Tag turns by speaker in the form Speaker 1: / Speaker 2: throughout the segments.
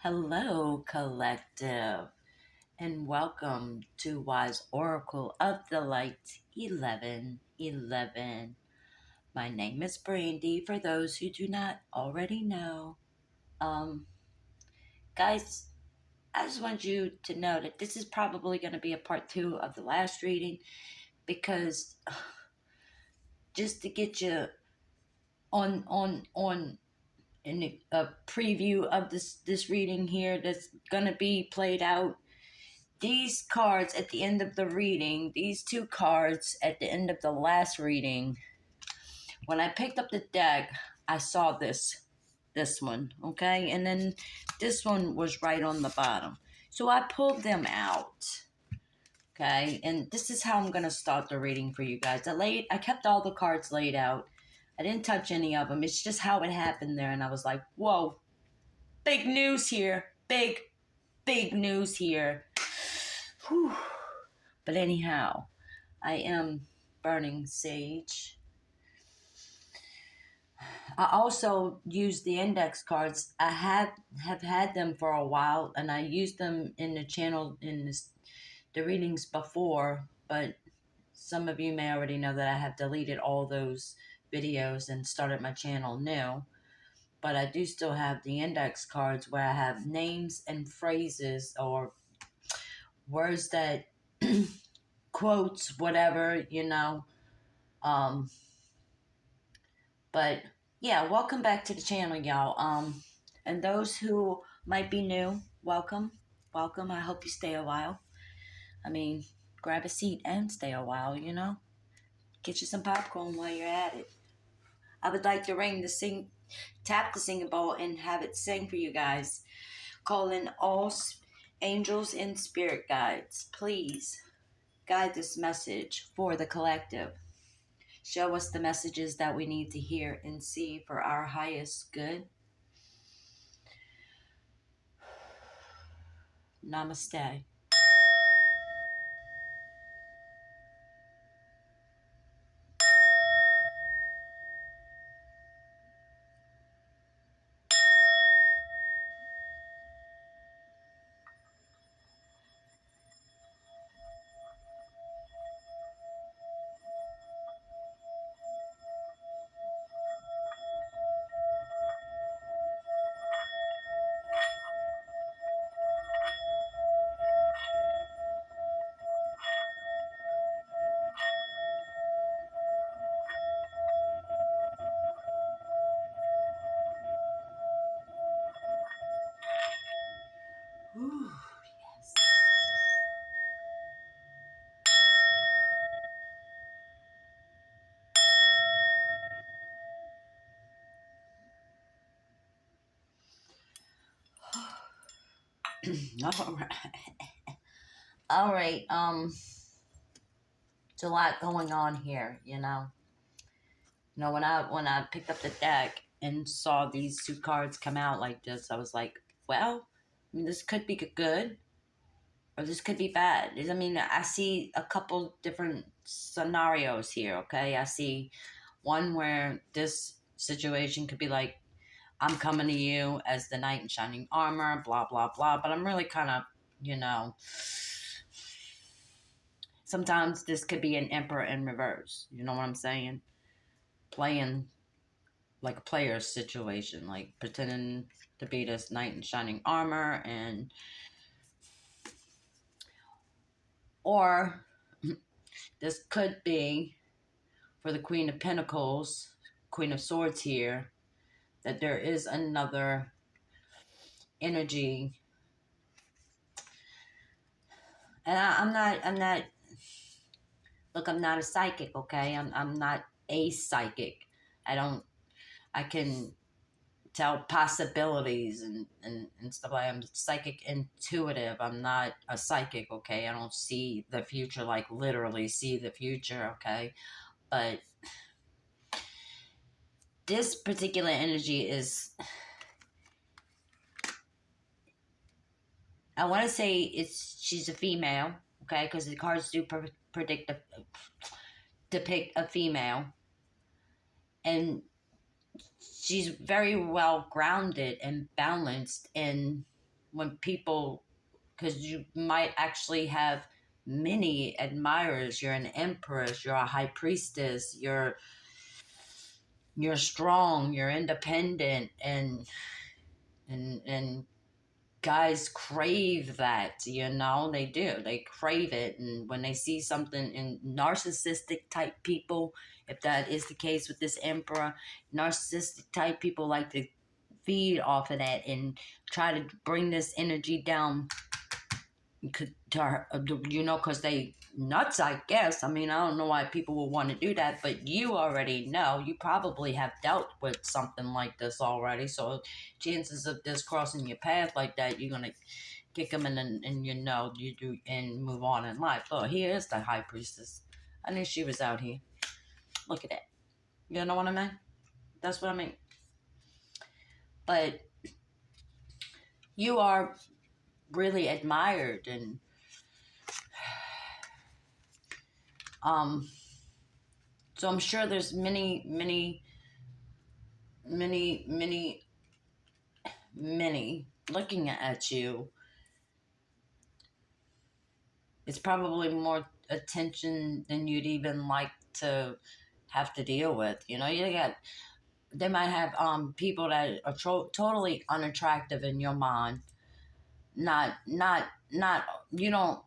Speaker 1: Hello, collective, and welcome to Wise Oracle of the Light 1111. My name is Brandy, for those who do not already know. Um, guys, I just want you to know that this is probably going to be a part two of the last reading because just to get you on in a preview of this reading here that's going to be played out. These cards at the end of the reading, these two cards at the end of the last reading, when I picked up the deck, I saw this one, okay? And then this one was right on the bottom. So I pulled them out, okay? And this is how I'm going to start the reading for you guys. I kept all the cards laid out. I didn't touch any of them. It's just how it happened there. And I was like, whoa, big news here. Big news here. Whew. But anyhow, I am burning sage. I also use the index cards. I have had them for a while, and I used them in the channel the readings before. But some of you may already know that I have deleted all those videos and started my channel new. But I do still have the index cards where I have names and phrases or words that quotes, whatever. Um, but yeah, welcome back to the channel, y'all. And those who might be new, welcome. I hope you stay a while. I mean, grab a seat and stay a while. Get you some popcorn while you're at it. I would like to tap the singing bowl and have it sing for you guys. Call in all angels and spirit guides. Please guide this message for the collective. Show us the messages that we need to hear and see for our highest good. Namaste. Ooh, yes. All right. All right. It's a lot going on here. When I picked up the deck and saw these two cards come out like this, I was like, well, I mean, this could be good or this could be bad. I mean, I see a couple different scenarios here, okay? I see one where this situation could be like, I'm coming to you as the knight in shining armor, blah, blah, blah. But I'm really kind of, you know, sometimes this could be an emperor in reverse. You know what I'm saying? Playing like a player's situation, like pretending to be this knight in shining armor or this could be for the Queen of Pentacles, Queen of Swords here, that there is another energy. And I'm not, look, I'm not a psychic, okay? I'm not a psychic. I can tell possibilities and stuff like I'm psychic intuitive. I'm not a psychic, okay? I don't see the future, like literally see the future, okay? But this particular energy is, I want to say she's a female, okay? Because the cards do depict a female. And she's very well grounded and balanced in when people, because you might actually have many admirers. You're an empress, you're a high priestess, you're strong, you're independent, and guys crave that, you know. They do, they crave it. And when they see something in narcissistic type people, if that is the case with this emperor, narcissistic type people like to feed off of that and try to bring this energy down to her, you know, because they nuts, I guess. I mean, I don't know why people would want to do that, but you already know. You probably have dealt with something like this already, so chances of this crossing your path like that, you're gonna kick them and you know you do and move on in life. Oh, here is the high priestess. I knew she was out here. Look at that. You know what I mean? That's what I mean. But you are really admired, and so I'm sure there's many looking at you. It's probably more attention than you'd even like to have to deal with. You know, they might have people that are totally unattractive in your mind. Not you don't,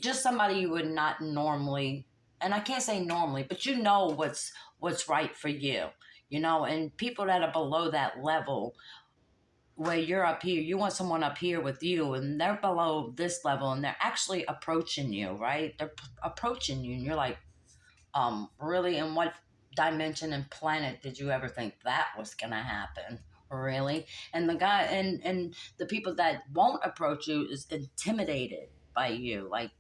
Speaker 1: just somebody you would not normally, and I can't say normally, but you know what's right for you, you know. And people that are below that level where you're up here, you want someone up here with you, and they're below this level, and they're actually approaching you, right? They're approaching you, and you're like, really? In what dimension and planet did you ever think that was gonna happen? Really? And the guy and the people that won't approach you is intimidated by you. Like,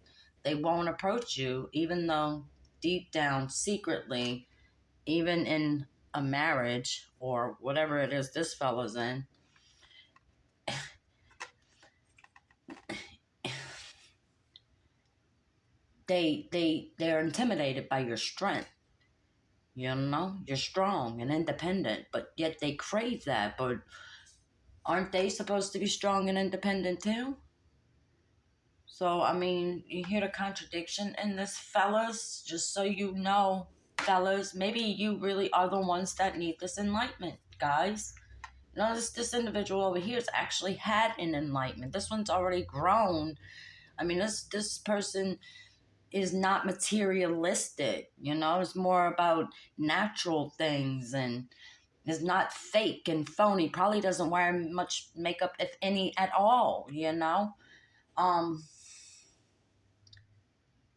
Speaker 1: they won't approach you, even though deep down, secretly, even in a marriage or whatever it is this fella's in, they're intimidated by your strength. You know, you're strong and independent, but yet they crave that. But aren't they supposed to be strong and independent too? So, I mean, you hear the contradiction in this, fellas? Just so you know, fellas, maybe you really are the ones that need this enlightenment, guys. You know, this individual over here has actually had an enlightenment. This one's already grown. I mean, this person is not materialistic, you know. It's more about natural things, and is not fake and phony. Probably doesn't wear much makeup, if any at all, you know. um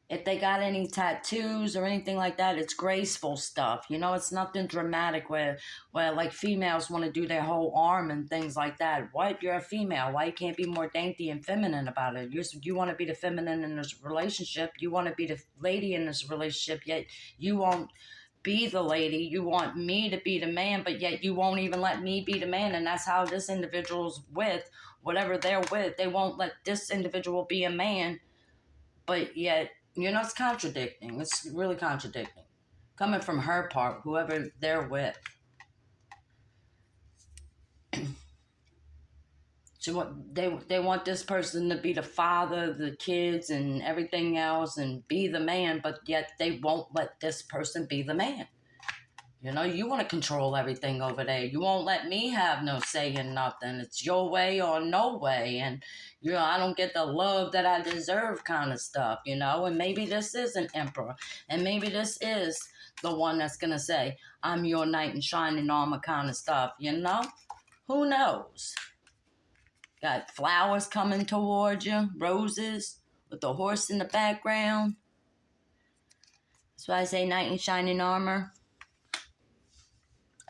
Speaker 1: if they got any tattoos or anything like that, it's graceful stuff, you know. It's nothing dramatic where like females want to do their whole arm and things like that. What? You're a female, why you can't be more dainty and feminine about it? You want to be the feminine in this relationship, you want to be the lady in this relationship, yet you won't be the lady. You want me to be the man, but yet you won't even let me be the man. And that's how this individual's with whatever they're with. They won't let this individual be a man, but yet, you know, it's contradicting. It's really contradicting. Coming from her part, whoever they're with. So they want this person to be the father of the kids and everything else and be the man, but yet they won't let this person be the man. You know, you want to control everything over there. You won't let me have no say in nothing. It's your way or no way. And, you know, I don't get the love that I deserve kind of stuff, you know. And maybe this is an emperor. And maybe this is the one that's going to say, I'm your knight in shining armor kind of stuff, you know. Who knows? Got flowers coming towards you, roses with the horse in the background. That's why I say knight in shining armor.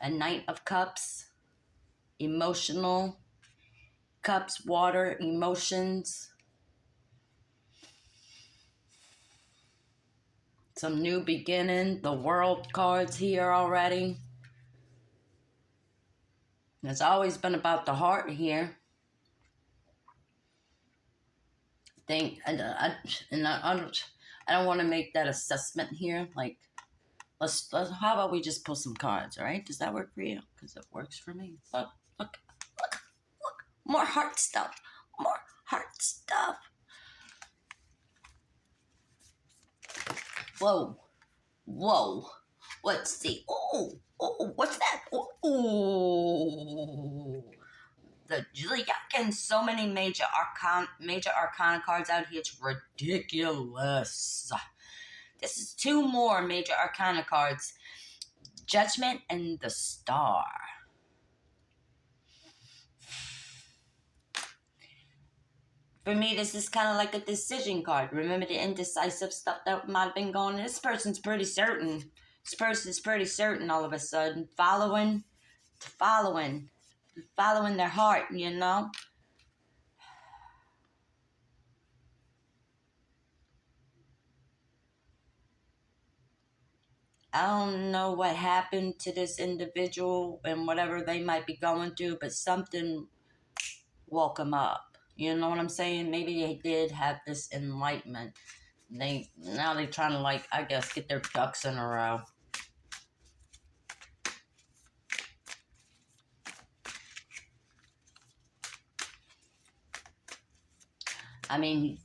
Speaker 1: A Knight of Cups, emotional, cups, water, emotions. Some new beginning. The World cards here already. It's always been about the heart here. I don't want to make that assessment here. Like, let's how about we just pull some cards, all right? Does that work for you? Because it works for me. Look, more heart stuff. More heart stuff. Whoa. Whoa. Let's see. Oh, what's that? Oh. The Juliakin, so many major arcana cards out here. It's ridiculous. This is 2 more major arcana cards. Judgment and the Star. For me, this is kind of like a decision card. Remember the indecisive stuff that might have been going on? This person's pretty certain. This person's pretty certain all of a sudden. Following their heart, you know? I don't know what happened to this individual and whatever they might be going through, but something woke them up. You know what I'm saying? Maybe they did have this enlightenment. Now they're trying to, like, I guess, get their ducks in a row. I mean,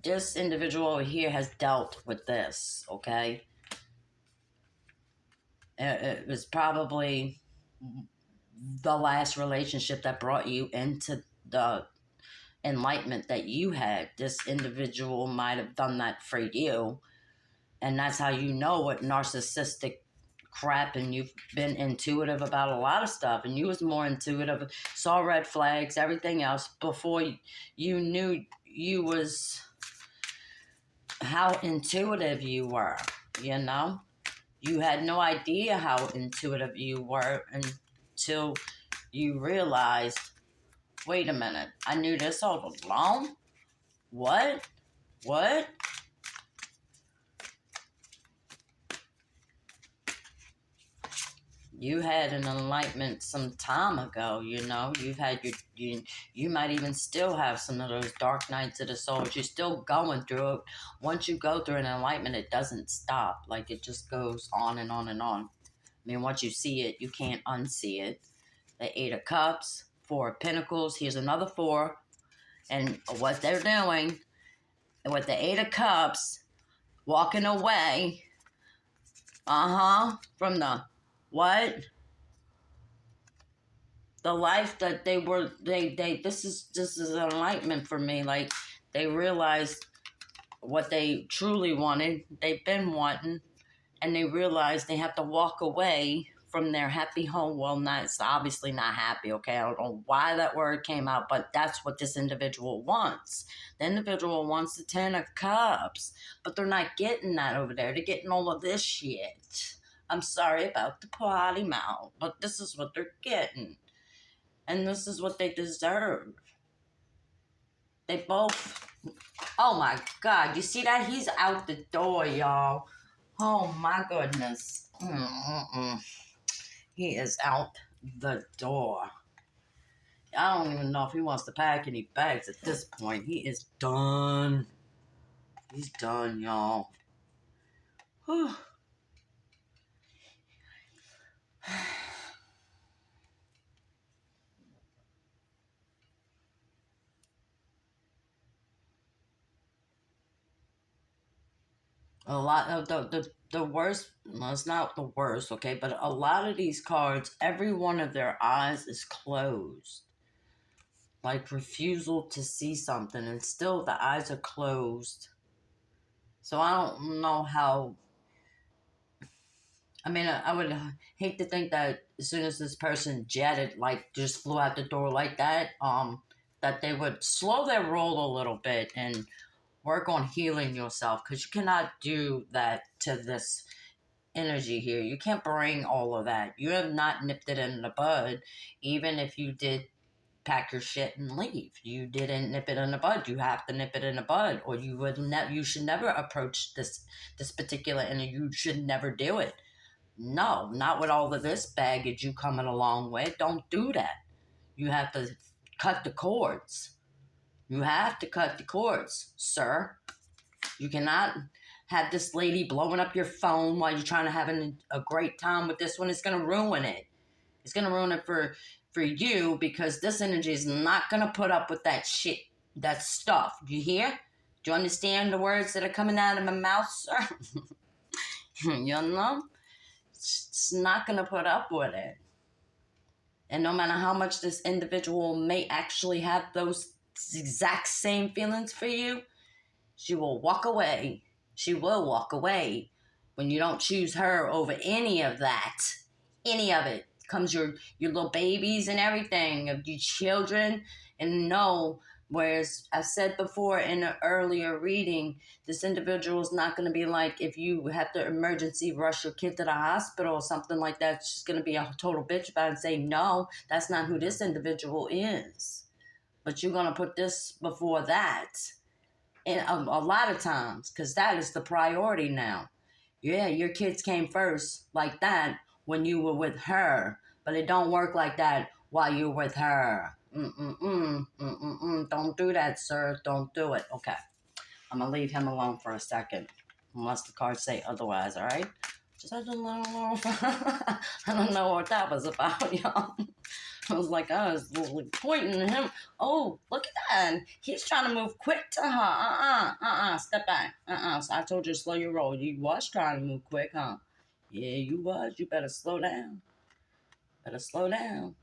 Speaker 1: this individual over here has dealt with this, okay? It was probably the last relationship that brought you into the enlightenment that you had. This individual might have done that for you, and that's how you know what narcissistic crap. And you've been intuitive about a lot of stuff, and you was more intuitive, saw red flags, everything else before you knew you was how intuitive you were. You know, you had no idea how intuitive you were until you realized, wait a minute, I knew this all along. What? You had an enlightenment some time ago, you know. You've had you might even still have some of those dark nights of the soul. You're still going through it. Once you go through an enlightenment, it doesn't stop. Like, it just goes on and on and on. I mean, once you see it, you can't unsee it. The 8 of Cups, 4 of Pentacles. Here's another 4. And what they're doing with the 8 of Cups, walking away, from the what? The life that this is an enlightenment for me. Like, they realized what they truly wanted, they've been wanting, and they realized they have to walk away from their happy home. Well, it's obviously not happy, okay? I don't know why that word came out, but that's what this individual wants. The individual wants the 10 of Cups, but they're not getting that over there. They're getting all of this shit. I'm sorry about the potty mouth, but this is what they're getting. And this is what they deserve. They both... Oh my God, you see that? He's out the door, y'all. Oh my goodness. He is out the door. I don't even know if he wants to pack any bags at this point. He is done. He's done, y'all. Whew. A lot of the worst, well, it's not the worst, okay, but a lot of these cards, every one of their eyes is closed. Like, refusal to see something, and still the eyes are closed. So I don't know how... I mean, I would hate to think that as soon as this person jetted, like, just flew out the door like that, that they would slow their roll a little bit and work on healing yourself, because you cannot do that to this energy here. You can't bring all of that. You have not nipped it in the bud. Even if you did pack your shit and leave, you didn't nip it in the bud. You have to nip it in the bud, or you should never approach this particular energy. You should never do it. No, not with all of this baggage you coming along with. Don't do that. You have to cut the cords. You have to cut the cords, sir. You cannot have this lady blowing up your phone while you're trying to have a great time with this one. It's going to ruin it. It's going to ruin it for for you, because this energy is not going to put up with that shit, that stuff. Do you hear? Do you understand the words that are coming out of my mouth, sir? You know? It's not going to put up with it. And no matter how much this individual may actually have those exact same feelings for you, she will walk away. She will walk away when you don't choose her over any of that. Any of it. Comes your little babies and everything, of your children. And no, whereas I said before in an earlier reading, this individual is not going to be like, if you have to emergency rush your kid to the hospital or something like that, she's going to be a total bitch about it and say, no, that's not who this individual is. But you're going to put this before that. And a lot of times, because that is the priority now. Yeah, your kids came first like that when you were with her, but it don't work like that while you're with her. Don't do that, sir. Don't do it. Okay, I'm gonna leave him alone for a second, unless the cards say otherwise. All right. Just I don't know. I don't know what that was about, y'all. I was like, I was pointing at him. Oh, look at that. He's trying to move quick to her. Step back. So I told you to slow your roll. You was trying to move quick, huh? Yeah, you was. You better slow down. Better slow down.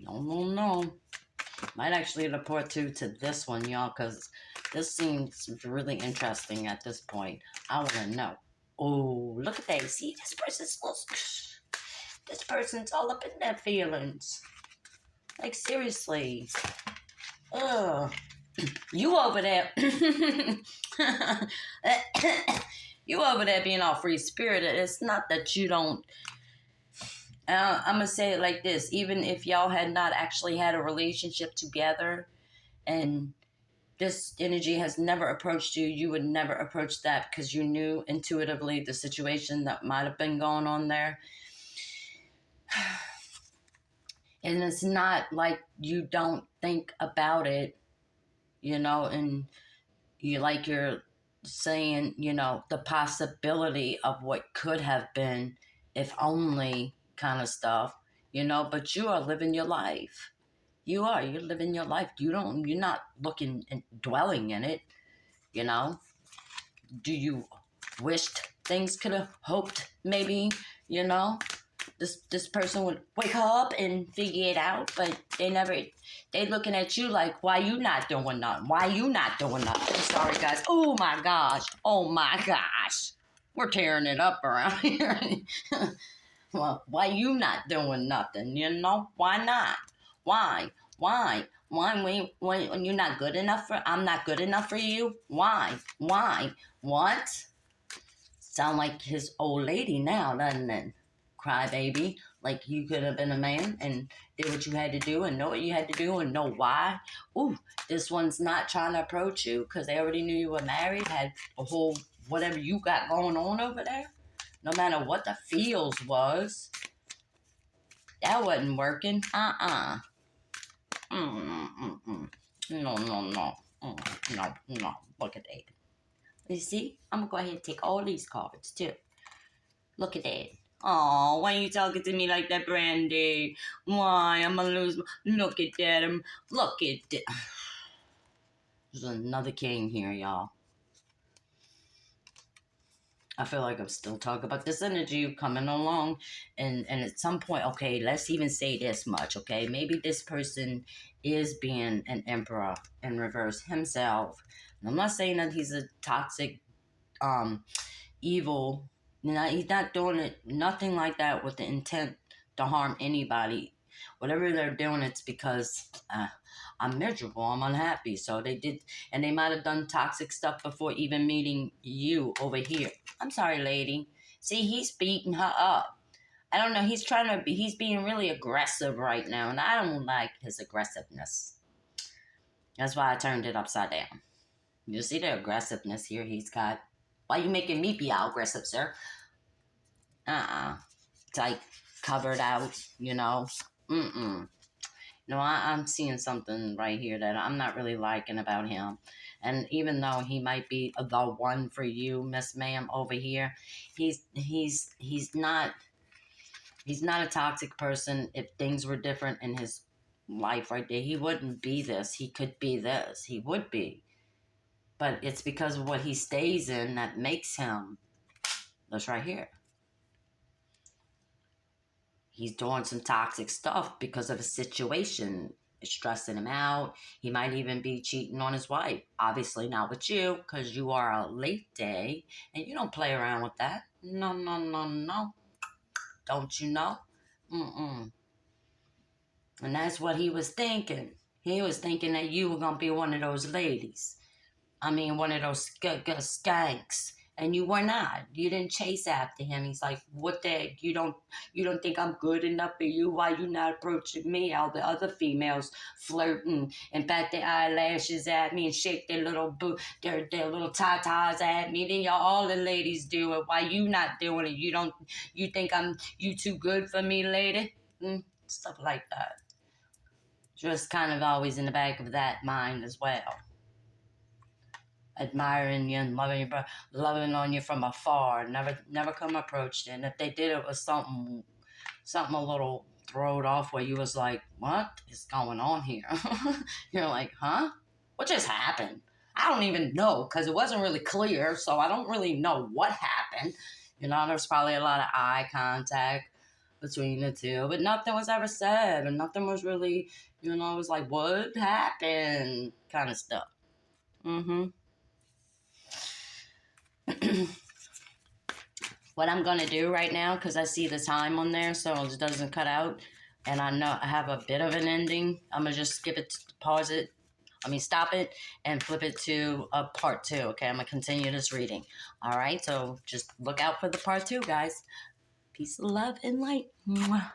Speaker 1: No. Might actually report to this one, y'all, because this seems really interesting at this point. I want to know. Oh, look at that. See, this person's all up in their feelings. Like, seriously. Ugh. You over there. You over there being all free-spirited. It's not that you don't. I'm going to say it like this. Even if y'all had not actually had a relationship together and this energy has never approached you, you would never approach that because you knew intuitively the situation that might have been going on there. And it's not like you don't think about it, you know, and you're saying, you know, the possibility of what could have been, if only kind of stuff, you know, but you are living your life. You're living your life. You're not looking and dwelling in it, you know. Do you wish things could have hoped maybe, you know, this person would wake up and figure it out, but they looking at you like, why you not doing nothing? Why you not doing nothing? Sorry, guys. Oh, my gosh. We're tearing it up around here. Well, why you not doing nothing, you know? Why not? Why when you're not good enough I'm not good enough for you? Why? What? Sound like his old lady now, doesn't it? Crybaby. Like you could have been a man and did what you had to do and know what you had to do and know why. Ooh, this one's not trying to approach you because they already knew you were married, had a whole whatever you got going on over there. No matter what the feels was, that wasn't working. No. No. Look at that. You see? I'm going to go ahead and take all these cards, too. Look at that. Oh, why are you talking to me like that, Brandy? Why? I'm going to lose. Look at that. Look at that. There's another king here, y'all. I feel like I'm still talking about this energy coming along. And at some point, okay, let's even say this much, okay? Maybe this person is being an emperor in reverse himself. And I'm not saying that he's a toxic, evil. He's not doing it, nothing like that with the intent to harm anybody. Whatever they're doing, it's because I'm miserable, I'm unhappy. So they did, and they might have done toxic stuff before even meeting you over here. I'm sorry, lady. See, he's beating her up. I don't know, he's being really aggressive right now, and I don't like his aggressiveness. That's why I turned it upside down. You see the aggressiveness here he's got? Why you making me be all aggressive, sir? It's like covered out, you know. No, I'm seeing something right here that I'm not really liking about him. And even though he might be the one for you, Miss Ma'am, over here, he's not a toxic person. If things were different in his life right there, he wouldn't be this. He could be this. He would be. But it's because of what he stays in that makes him this right here. He's doing some toxic stuff because of a situation. It's stressing him out. He might even be cheating on his wife. Obviously not with you, because you are a late day and you don't play around with that. No, no, no, no. Don't you know? Mm-mm. And that's what he was thinking. He was thinking that you were gonna be one of those ladies. I mean, one of those skanks, and you were not. You didn't chase after him. He's like, "What the heck? You don't think I'm good enough for you? Why you not approaching me? All the other females flirting and bat their eyelashes at me and shake their their little tatas at me. Then all the ladies do it. Why you not doing it? You think you too good for me, lady? Stuff like that. Just kind of always in the back of that mind as well. Admiring you and loving on you from afar. Never come approached. And if they did, it was something a little throwed off where you was like, what is going on here? You're like, huh? What just happened? I don't even know because it wasn't really clear, so I don't really know what happened. You know, there's probably a lot of eye contact between the two, but nothing was ever said, and nothing was really, it was like, what happened? Kind of stuff. Mm-hmm. What I'm gonna do right now, because I see the time on there, so it doesn't cut out, and I know I have a bit of an ending. I'm gonna just skip it, pause it. Stop it and flip it to a part two. Okay, I'm gonna continue this reading. All right, so just look out for the part two, guys. Peace, love, and light. Mwah.